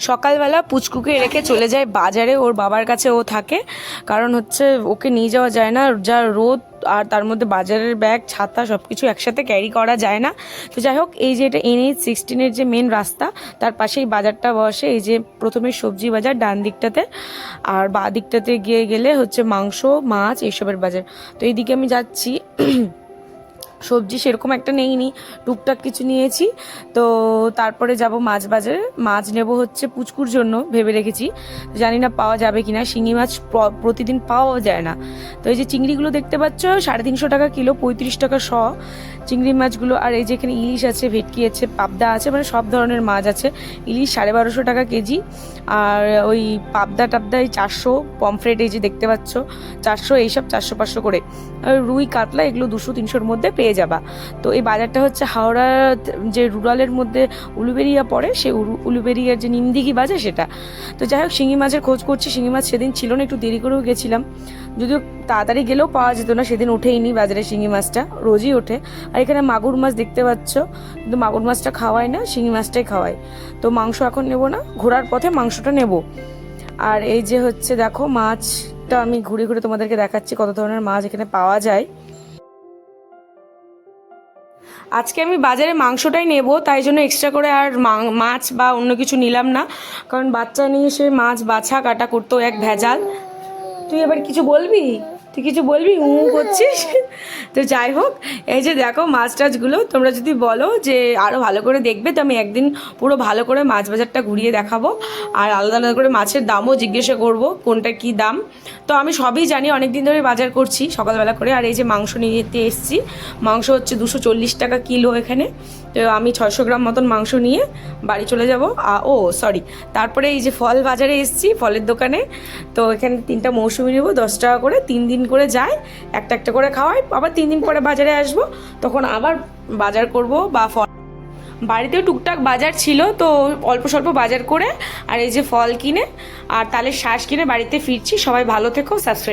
সকালবেলা পুচকুকে রেখে চলে যায় বাজারে, ওর বাবার কাছে ও থাকে। কারণ হচ্ছে ওকে নিয়ে যাওয়া যায় না, যা রোদ, আর তার মধ্যে বাজারের ব্যাগ ছাতা সব কিছু একসাথে ক্যারি করা যায় না। তো যাই হোক, এই যে এটা NH-16 যে মেন রাস্তা, তার পাশেই বাজারটা বসে। এই যে প্রথমে সবজি বাজার ডান দিকটাতে, আর বাঁ দিকটাতে গেলে হচ্ছে মাংস, মাছ এইসবের বাজার। তো এইদিকে আমি যাচ্ছি। সবজি সেরকম একটা নেইনি, টুকটাক কিছু নিয়েছি। তো তারপরে যাব মাছ বাজারে, মাছ নেব হচ্ছে পুচকুর জন্য ভেবে রেখেছি। জানি না পাওয়া যাবে কিনা, শিঙি মাছ প্রতিদিন পাওয়া যায় না। তো এই যে চিংড়িগুলো দেখতে পাচ্ছ 350 টাকা কিলো, 35 টাকা শ চিংড়ি মাছগুলো। আর এই যে এখানে ইলিশ আছে, ভেটকি আছে, পাবদা আছে, মানে সব ধরনের মাছ আছে। ইলিশ 1250 টাকা কেজি, আর ওই পাবদা টাবদা 400, পমফ্রেট এই যে দেখতে পাচ্ছ 400, এইসব 400-500 করে। আর রুই কাতলা এগুলো 200-300-র মধ্যে পেয়ে যাবা। তো এই বাজারটা হচ্ছে হাওড়া যে রুরালের মধ্যে উলুবেরিয়া পড়ে, সেই উলুবেরিয়ার যে নিমদিঘি বাজার সেটা। তো যাই হোক, শিঙি মাছের খোঁজ করছি। শিঙি মাছ সেদিন ছিল না, একটু দেরি করেও গেছিলাম, যদিও তাড়াতাড়ি গেলেও পাওয়া যেত না, সেদিন ওঠেইনি বাজারে শিঙি মাছটা, রোজই ওঠে। আর এখানে মাগুর মাছ দেখতে পাচ্ছ, কিন্তু মাগুর মাছটা খাওয়াই না, শিঙি মাছটাই খাওয়াই। তো মাংস এখন নেব না, ঘোরার পথে মাংসটা নেব। আর এই যে হচ্ছে দেখো, মাছটা আমি ঘুরে ঘুরে তোমাদেরকে দেখাচ্ছি কত ধরনের মাছ এখানে পাওয়া যায়। আজকে আমি বাজারে মাংসটাই নেব, তাই জন্য এক্সট্রা করে আর মাছ বা অন্য কিছু নিলাম না। কারণ বাচ্চা নিয়ে সে মাছ বাছা কাটা করতেও এক ভেজাল। তুই এবার কিছু বলবি? তুই কিছু বলবি? করছিস? তো যাই হোক, এই যে দেখো মাছ টাছগুলো, তোমরা যদি বলো যে আরও ভালো করে দেখবে, তো আমি একদিন পুরো ভালো করে মাছ বাজারটা ঘুরিয়ে দেখাবো। আর আলাদা আলাদা করে মাছের দামও জিজ্ঞাসা করব, কোনটা কি দাম। তো আমি সবই জানি, অনেক দিন ধরে বাজার করছি সকালবেলা করে। আর এই যে মাংস নিতে এসেছি, মাংস হচ্ছে 240 টাকা কিলো এখানে। তো আমি 600 গ্রাম মতন মাংস নিয়ে বাড়ি চলে যাব। তারপরে এই যে ফল বাজারে এসেছি, ফলের দোকানে। তো এখানে 3টা মৌসুমি নেব 10 টাকা করে, 3 দিন করে যায়, একটা একটা করে খাওয়াই। আবার 3 দিন পরে বাজারে আসবো, তখন আবার বাজার করব। বা ফল বাড়িতেও টুকটাক বাজার ছিল, তো অল্প স্বল্প বাজার করে আর এই যে ফল কিনে আর তালের শাঁস কিনে বাড়িতে ফিরছি। সবাই ভালো থেকো, সাবস্ক্রাইব।